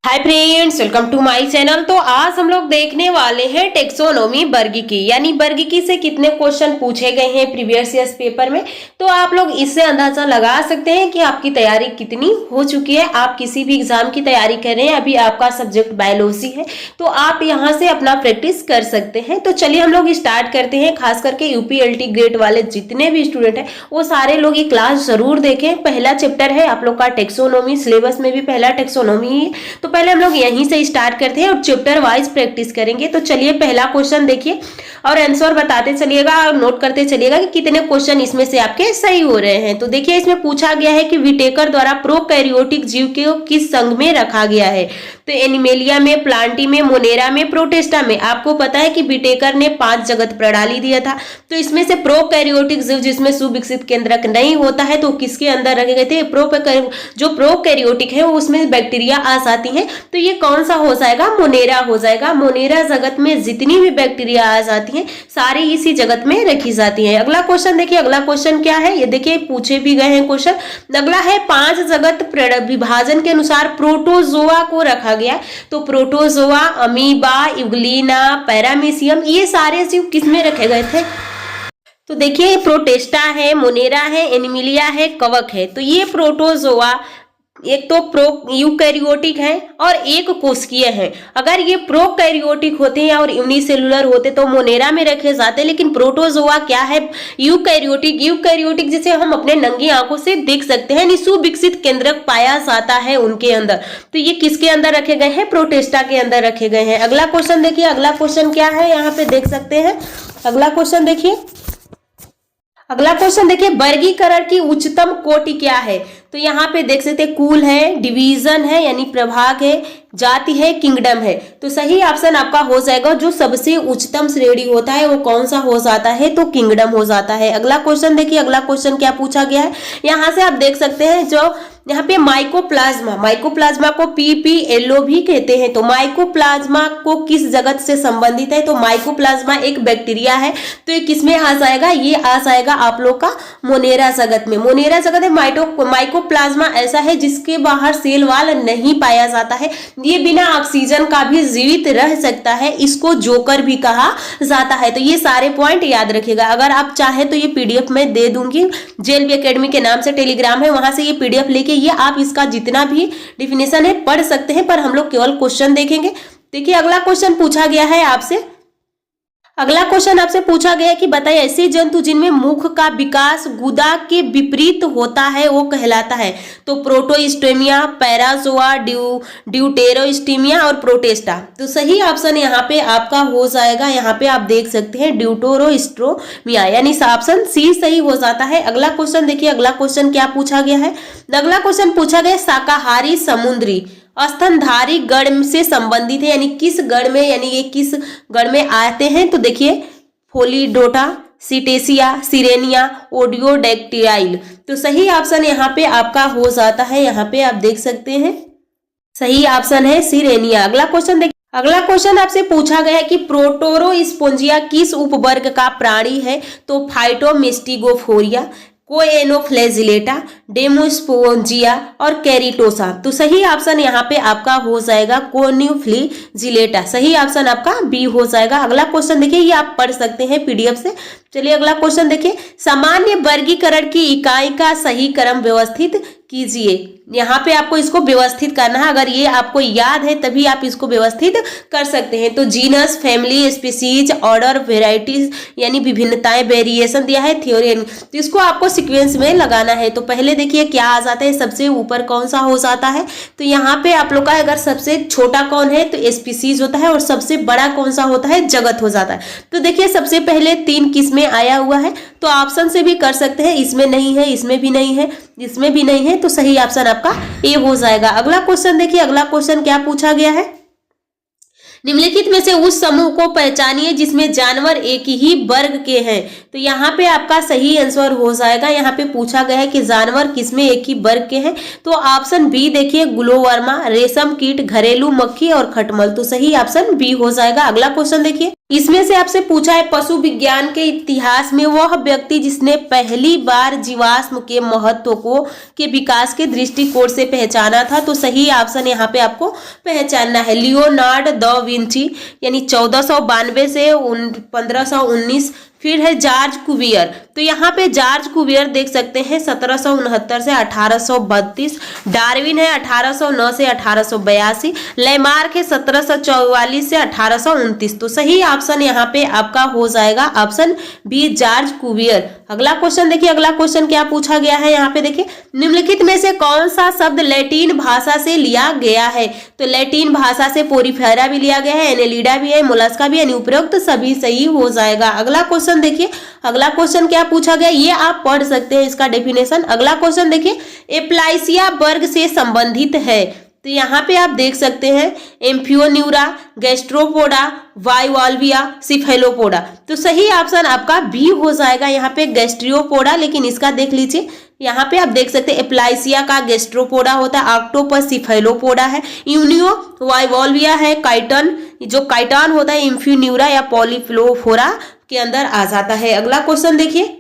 Hi friends, welcome to my channel. तो आज हम लोग देखने वाले हैं टेक्सोनोमी वर्गीकी, यानी वर्गीकी से कितने क्वेश्चन पूछे गए हैं प्रीवियस ईयर पेपर में। तो आप लोग इससे अंदाजा लगा सकते हैं कि आपकी तैयारी कितनी हो चुकी है। आप किसी भी एग्जाम की तैयारी कर रहे हैं, अभी आपका सब्जेक्ट बायोलॉजी है तो आप यहाँ से अपना प्रैक्टिस कर सकते हैं। तो चलिए हम लोग स्टार्ट करते हैं। खास करके यूपीएलटी ग्रेड वाले जितने भी स्टूडेंट हैं वो सारे लोग ये क्लास जरूर देखें। पहला चैप्टर है आप लोग का टेक्सोनोमी, सिलेबस में भी पहला टेक्सोनोमी है। तो पहले हम लोग यहीं से स्टार्ट करते हैं और चैप्टर वाइज प्रैक्टिस करेंगे। तो चलिए पहला क्वेश्चन देखिए और आंसर बताते चलिएगा और नोट करते चलिएगा कि कितने क्वेश्चन इसमें से आपके सही हो रहे हैं। तो देखिए इसमें पूछा गया है कि विटेकर द्वारा प्रोकैरियोटिक जीव को किस संघ में रखा गया है। तो एनिमेलिया में, प्लांटी में, मोनेरा में, प्रोटेस्टा में। आपको पता है कि विटेकर ने 5 जगत प्रणाली दिया था। तो इसमें से प्रोकैरियोटिक जीव जिसमें सुविकसित केंद्रक नहीं होता है तो किसके अंदर रखे गए थे? जो प्रोकैरियोटिक है उसमें बैक्टीरिया आ जाती है। तो ये कौन सा हो जाएगा? मोनेरा हो जाएगा। मोनेरा जगत में जितनी भी बैक्टीरिया आ जाती हैं सारी इसी जगत में रखी जाती हैं। अगला क्वेश्चन देखिए, अगला क्वेश्चन क्या है ये देखिए, पूछे भी गए हैं क्वेश्चन। अगला है 5 जगत विभाजन के अनुसार प्रोटोजोआ को रखा गया। तो प्रोटोजोआ, अमीबा, यूग्लिना, पैरामीशियम, ये सारे जीव किसमें रखे गए थे? तो देखिए प्रोटेस्टा है, मोनेरा है, एनिमिलिया है, कवक है। तो ये प्रोटोजोआ एक तो प्रो यूकैरियोटिक है और एक कोशिकीय है। अगर ये प्रोकैरियोटिक होते हैं और यूनिसेलुलर होते तो मोनेरा में रखे जाते, लेकिन प्रोटोजोआ क्या है? यूकैरियोटिक। यूकैरियोटिक जिसे हम अपने नंगी आंखों से देख सकते हैं, सुविकसित केंद्रक पाया जाता है उनके अंदर। तो ये किसके अंदर रखे गए हैं? प्रोटेस्टा के अंदर रखे गए हैं। अगला क्वेश्चन देखिए, अगला क्वेश्चन क्या है यहाँ पे देख सकते हैं। अगला क्वेश्चन देखिए, अगला क्वेश्चन देखिए, वर्गीकरण की उच्चतम कोटि क्या है? तो यहाँ पे देख सकते हैं कुल है, डिवीजन है यानी प्रभाग है, जाति है, किंगडम है। तो सही ऑप्शन आपका हो जाएगा जो सबसे उच्चतम श्रेणी होता है वो कौन सा हो जाता है? तो किंगडम हो जाता है। अगला क्वेश्चन देखिए, अगला क्वेश्चन क्या पूछा गया है यहाँ से आप देख सकते हैं। जो यहाँ पे माइकोप्लाज्मा, माइकोप्लाज्मा को पीपीएलओ भी कहते हैं। तो माइकोप्लाज्मा को किस जगत से संबंधित है? तो माइकोप्लाज्मा एक बैक्टीरिया है। तो ये किसमें आ जाएगा? ये आ जाएगा आप लोग का मोनेरा जगत में। मोनेरा जगत में माइकोप्लाज्मा ऐसा है जिसके बाहर सेल वाल नहीं पाया जाता है। ये बिना ऑक्सीजन का भी जीवित रह सकता है। इसको जोकर भी कहा जाता है। तो ये सारे पॉइंट याद रखिएगा। अगर आप चाहे तो ये पीडीएफ में दे दूंगी, जेएलवी एकेडमी के नाम से टेलीग्राम है, वहां से ये पीडीएफ लेके ये आप इसका जितना भी डिफिनेशन है पढ़ सकते हैं, पर हम लोग केवल क्वेश्चन देखेंगे। देखिए अगला क्वेश्चन पूछा गया है आपसे। अगला क्वेश्चन आपसे पूछा गया है कि बताइए ऐसे जंतु जिनमें मुख का विकास गुदा के विपरीत होता है वो कहलाता है। तो प्रोटोस्टोमिया, पैराजोआ, ड्यूटेरोस्टोमिया और प्रोटेस्टा। तो सही ऑप्शन यहाँ पे आपका हो जाएगा, यहाँ पे आप देख सकते हैं ड्यूटेरोस्टोमिया, यानी ऑप्शन सी सही हो जाता है। अगला क्वेश्चन देखिए, अगला क्वेश्चन क्या पूछा गया है। अगला क्वेश्चन पूछा गया शाकाहारी समुद्री स्तनधारी गण से संबंधित है, यानी किस गण में, यानी ये किस गण में आते हैं? तो देखिए फोलिडोटा, सिटेसिया, सिरेनिया, ओडियोडैक्टाइल। तो सही ऑप्शन यहाँ पे आपका हो जाता है, यहाँ पे आप देख सकते हैं सही ऑप्शन है सिरेनिया। अगला क्वेश्चन देखिए, अगला क्वेश्चन आपसे पूछा गया है कि प्रोटोरोस्पोंजिया किस उपवर्ग का प्राणी है? तो फाइटोमेस्टिगोफोरिया, कोएनोफ्लैजिलेटा, डेमोस्पोंजिया और कैरिटोसा। तो सही ऑप्शन यहाँ पे आपका हो जाएगा कोएनोफ्लैजिलेटा। सही ऑप्शन आपका बी हो जाएगा। अगला क्वेश्चन देखिए, ये आप पढ़ सकते हैं पीडीएफ से। चलिए अगला क्वेश्चन देखिए, सामान्य वर्गीकरण की इकाई का सही क्रम व्यवस्थित कीजिए। यहाँ पे आपको इसको व्यवस्थित करना है। अगर ये आपको याद है तभी आप इसको व्यवस्थित कर सकते हैं। तो genus, family, species, order, varieties यानी विभिन्नताएं, वेरिएशन दिया है, थ्योरी। तो इसको आपको सीक्वेंस में लगाना है। तो पहले देखिए क्या आ जाता है, सबसे ऊपर कौन सा हो जाता है? तो यहाँ पे आप लोग का अगर सबसे छोटा कौन है तो स्पीसीज होता है और सबसे बड़ा कौन सा होता है? जगत हो जाता है। तो देखिए सबसे पहले 3 किस में आया हुआ है? तो ऑप्शन से भी कर सकते हैं, इसमें नहीं है, इसमें भी नहीं है, इसमें भी नहीं है। तो सही ऑप्शन आपका ए हो जाएगा। अगला क्वेश्चन देखिए, अगला क्वेश्चन क्या पूछा गया है। निम्नलिखित में से उस समूह को पहचानिए जिसमें जानवर एक ही वर्ग के हैं। तो यहाँ पे आपका सही आंसर हो जाएगा। यहाँ पे पूछा गया है कि जानवर किसमें एक ही वर्ग के हैं। तो ऑप्शन बी देखिए, ग्लोवर्मा, रेशम कीट, घरेलू मक्खी और खटमल। तो सही ऑप्शन बी हो जाएगा। अगला क्वेश्चन देखिए, इसमें से आपसे पूछा है पशु विज्ञान के इतिहास में वह व्यक्ति जिसने पहली बार जीवाश्म के महत्व को के विकास के दृष्टिकोण से पहचाना था। तो सही ऑप्शन यहाँ पे आपको पहचानना है लियोनार्ड द विंची, यानी 1492 से 1519। फिर है जॉर्ज कुवियर, तो यहाँ पे जॉर्ज कुवियर देख सकते हैं 1769 से 1832। डार्विन है 1809 से 1882। लैमार्क है 1744 से 1829। तो सही ऑप्शन यहाँ पे आपका हो जाएगा ऑप्शन बी जॉर्ज कुवियर। अगला क्वेश्चन देखिए, अगला क्वेश्चन क्या पूछा गया है यहाँ पे देखिए, निम्नलिखित में से कौन सा शब्द लैटिन भाषा से लिया गया है। तो लैटिन भाषा से पोरीफेरा भी लिया गया है, एनेलिडा भी है, मोलस्का भी है, उपरोक्त सभी सही हो जाएगा। अगला क्वेश्चन देखिए, अगला क्वेश्चन क्या पूछा गया ये आप पढ़ सकते हैं इसका डेफिनेशन। अगला क्वेश्चन देखिए, एप्लाइसिया वर्ग से संबंधित है। तो यहाँ पे आप देख सकते हैं एम्फियोन्यूरा, गैस्ट्रोपोडा, बाइवाल्विया, सिफेलोपोडा। तो सही ऑप्शन आपका बी हो जाएगा यहाँ पे गैस्ट्रियोपोडा। लेकिन इसका देख लीजिए, यहाँ पे आप देख सकते हैं एप्लाइसिया का गैस्ट्रोपोडा होता है, ऑक्टोपस सिफेलोपोडा है, यूनियो बाइवाल्विया है, काइटन जो काइटान होता है इम्फिन्यूरा या पॉलीफ्लोफोरा के अंदर आ जाता है। अगला क्वेश्चन देखिए,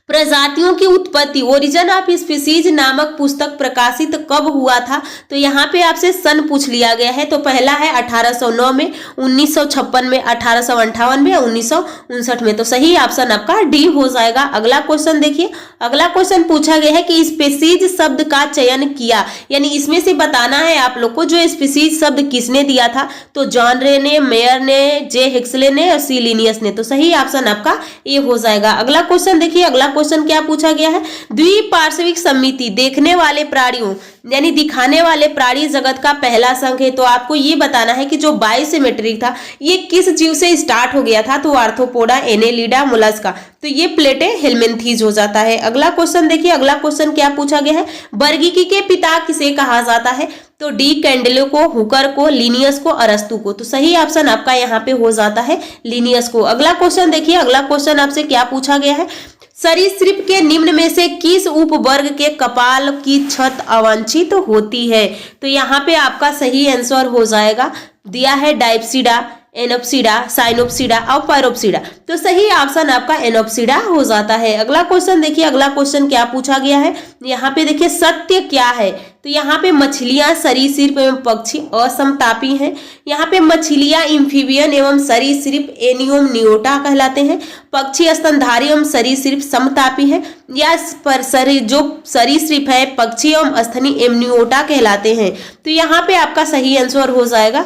प्रजातियों की उत्पत्ति ओरिजिन ऑफ स्पीसीज नामक पुस्तक प्रकाशित कब हुआ था। तो यहाँ पे आपसे सन पूछ लिया गया है। तो पहला है 1809 में, 1956 में, 1858 में, 1959 में। तो सही ऑप्शन आपका डी हो जाएगा। अगला क्वेश्चन देखिए, अगला क्वेश्चन पूछा गया है कि स्पीसीज शब्द का चयन किया, यानी इसमें से बताना है आप लोग को जो स्पीसीज शब्द किसने दिया था। तो जॉन रे ने, मेयर ने, जे हेक्सले ने और सी लिनियस ने। तो सही ऑप्शन आपका ए हो जाएगा। अगला क्वेश्चन देखिए, अगला क्वेश्चन क्या पूछा गया है, द्विपार्श्विक समिति देखने वाले प्राणियों यानी दिखाने वाले प्राणी जगत का पहला संघ है। तो आपको ये बताना है कि जो बाइसिमेट्रिक था ये किस जीव से स्टार्ट हो गया था। तो आर्थ्रोपोडा, एनेलिडा, मोलस्का। तो ये प्लेटे हेलमिन्थीज हो जाता है। अगला क्वेश्चन देखिए, अगला क्वेश्चन क्या पूछा गया है, वर्गीकी के पिता किसे कहा जाता है। तो डी कैंडेलो को, हुकर को, लिनियस को, अरस्तु को। तो सही ऑप्शन आपका यहाँ पे हो जाता है लिनियस को। अगला क्वेश्चन देखिए, अगला क्वेश्चन आपसे क्या पूछा गया है, सरीसृप के निम्न में से किस उपवर्ग के कपाल की छत अवांछित होती है। तो यहाँ पे आपका सही आंसर हो जाएगा, दिया है डाइप्सिडा, एनोप्सिडा, साइनोप्सिडा और पैरोप्सिडा। तो सही ऑप्शन आपका एनोप्सिडा हो जाता है। अगला क्वेश्चन देखिए, अगला क्वेश्चन क्या पूछा गया है, यहाँ पे देखिए सत्य क्या है। तो यहाँ पे मछलियां सरीसृप एवं पक्षी असमतापी हैं। यहाँ पे मछलियां इम्फीबियन एवं सरीसृप एनियोम नियोटा कहलाते हैं। पक्षी स्तनधारी एवं सरीसृप समतापी है। या जो सरीसृप है पक्षी एवं स्तनी एमनियोटा कहलाते हैं। तो यहाँ पे आपका सही आंसर हो जाएगा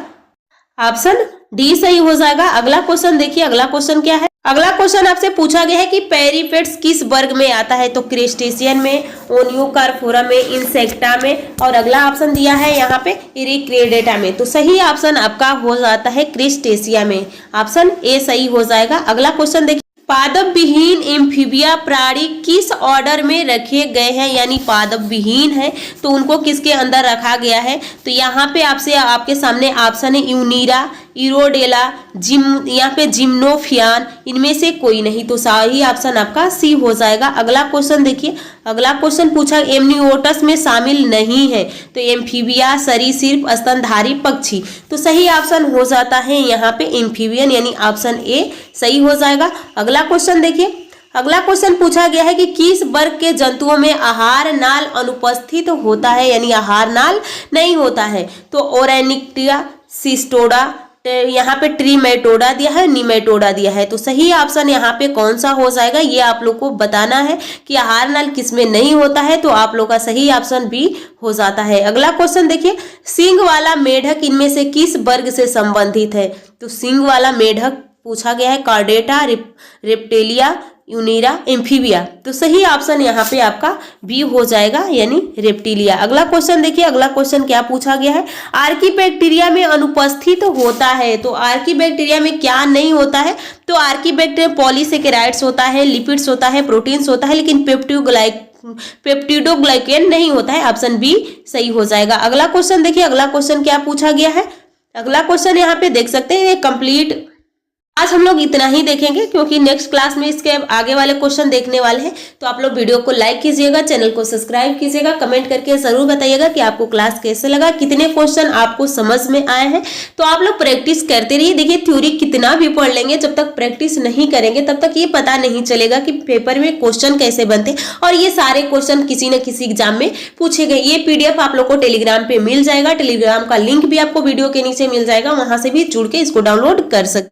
ऑप्शन डी सही हो जाएगा। अगला क्वेश्चन देखिए, अगला क्वेश्चन क्या है, अगला क्वेश्चन आपसे पूछा गया है कि पेरिपेट्स किस वर्ग में आता है। तो क्रेस्टेशियन में, ओनियोकार्पोरा में, इंसेक्टा में और अगला ऑप्शन दिया है यहाँ पे इरिक्रेडेटा में। तो सही ऑप्शन आपका हो जाता है क्रेस्टेशिया में, ऑप्शन ए सही हो जाएगा। अगला क्वेश्चन देखिए, पादप विहीन एम्फीबिया प्राणी किस ऑर्डर में रखे गए हैं, यानी पादप विहीन है तो उनको किसके अंदर रखा गया है। तो यहाँ पे आपके सामने ऑप्शन है यूनीरा, इरोडेला, यहाँ पे जिम्नोफियान, इनमें से कोई नहीं। तो सही ऑप्शन आपका सी हो जाएगा। अगला क्वेश्चन देखिए, अगला क्वेश्चन पूछा एमनियोटस में शामिल नहीं है। तो एम्फीबिया, सरीसृप, स्तनधारी, पक्षी। तो सही ऑप्शन हो जाता है यहाँ पे एम्फीबियन, यानी ऑप्शन ए सही हो जाएगा। अगला क्वेश्चन देखिए, अगला क्वेश्चन पूछा गया है कि किस वर्ग के जंतुओं में आहार नाल अनुपस्थित होता है, यानी आहार नाल नहीं होता है। तो ओरेनिक्टिया, सिस्टोडा, यहाँ पे ट्रीमेटोडा दिया है, निमेटोडा दिया है। तो सही ऑप्शन यहाँ पे कौन सा हो जाएगा ये आप लोग को बताना है कि आहार नाल किसमें नहीं होता है। तो आप लोग का सही ऑप्शन बी हो जाता है। अगला क्वेश्चन देखिए, सींग वाला मेढक इनमें से किस वर्ग से संबंधित है। तो सींग वाला मेढक पूछा गया है कार्डेटा, रेप्टेलिया, यूनीरा, एम्फीबिया। तो सही ऑप्शन यहाँ पे आपका बी हो जाएगा, यानी रेप्टिलिया। अगला क्वेश्चन देखिए, अगला क्वेश्चन क्या पूछा गया है, आर्कीबैक्टीरिया में अनुपस्थित होता है। तो आर्कीबैक्टीरिया में क्या नहीं होता है। तो आर्कीबैक्टीरिया पॉलीसेकेराइड्स होता है, लिपिड्स होता है, प्रोटीन्स होता है, लेकिन पेप्टिडोग्लाइकेन नहीं होता है। ऑप्शन बी सही हो जाएगा। अगला क्वेश्चन देखिए, अगला क्वेश्चन क्या पूछा गया है, अगला क्वेश्चन यहाँ पे देख सकते हैं कंप्लीट आज हम लोग इतना ही देखेंगे, क्योंकि नेक्स्ट क्लास में इसके आगे वाले क्वेश्चन देखने वाले हैं। तो आप लोग वीडियो को लाइक कीजिएगा, चैनल को सब्सक्राइब कीजिएगा, कमेंट करके जरूर बताइएगा कि आपको क्लास कैसे लगा, कितने क्वेश्चन आपको समझ में आए हैं। तो आप लोग प्रैक्टिस करते रहिए। देखिए, थ्योरी कितना भी पढ़ लेंगे, जब तक प्रैक्टिस नहीं करेंगे तब तक ये पता नहीं चलेगा कि पेपर में क्वेश्चन कैसे बनते, और ये सारे क्वेश्चन किसी न किसी एग्जाम में पूछे गए। ये पीडीएफ आप लोग को टेलीग्राम पे मिल जाएगा, टेलीग्राम का लिंक भी आपको वीडियो के नीचे मिल जाएगा, वहां से भी जुड़ के इसको डाउनलोड कर सकते।